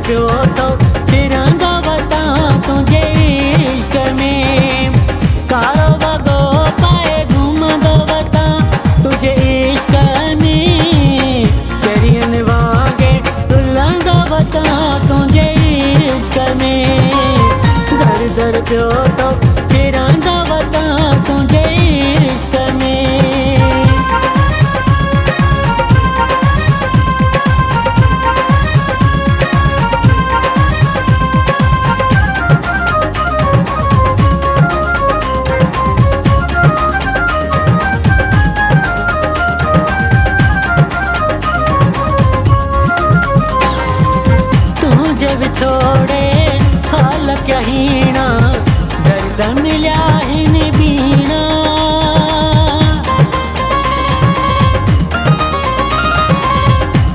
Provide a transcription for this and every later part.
पियो तो फिरंदो बता तुझे इश्क में। कारो बगो पाए घूमंदो बता तुझे इश्क में। चरियन वांगे रुलंदो बता तुझे इश्क में। दर दर पियो तो फिरंदो बता तुझे इश्क में। जब छोड़े हाल क्या हीना दर्द मिल्या हिन बीना।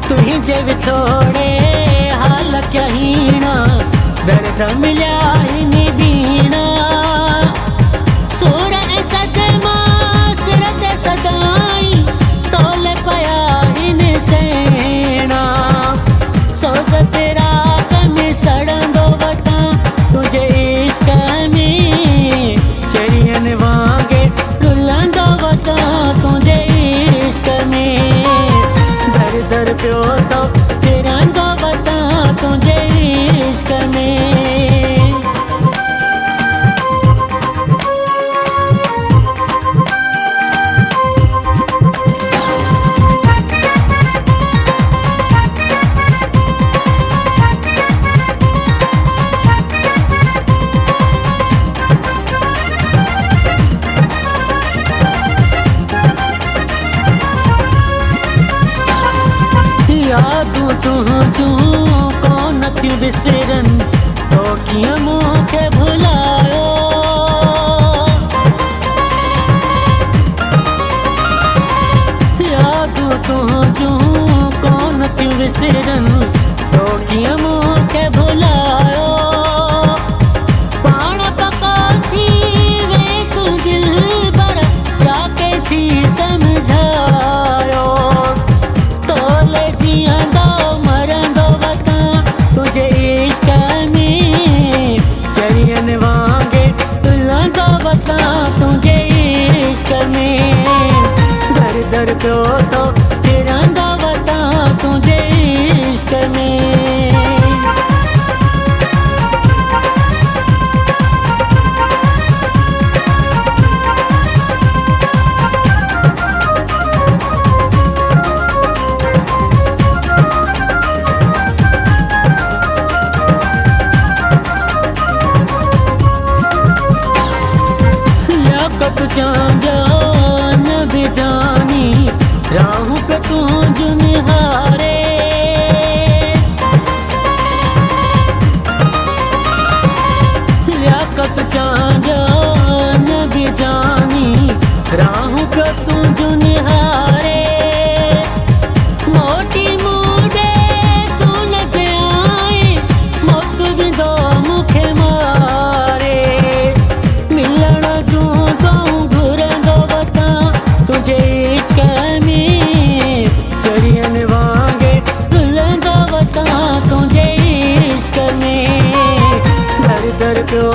तुही जब छोड़े हाल क्या हीना दर्द मिल्या हिन बीना। सूर सदमा सिरत सदाई तोले पया हिन सेना। सोच तेरा सड़ंदो बता तुझे इश्क में। चरियन वांगे रुलंदो बता तुझे इश्क में। दर दर पियो तो फिरंदो बता तुझे इश्क में। यादू तुझू कौन थी विसरन तो किया मुखे भुलायो। यादू तुझू कौन थी विसरन तो किया मुखे भुलायो। पाण पका थी वे तू दिल पर जाके थी समझायो। तोले जियांदो मरंदो बता तुझे इश्क में। चरियन वांगे रुलंदो बता तुझे इश्क में। दर दर पियो तो फिरंदो बता तुझे इश्क में। जान भी जानी राहू पे तू जुनहारे। लियाकत जान भी जानी राहू पे तू जुनहारे। मोटी मुदे तू न जाए मौत भी दो मुखे मारे। मिलण जू तुझे इश्क में। चरियन वांगे रुलंदो बता तुझे इश्क में। दर दर पियो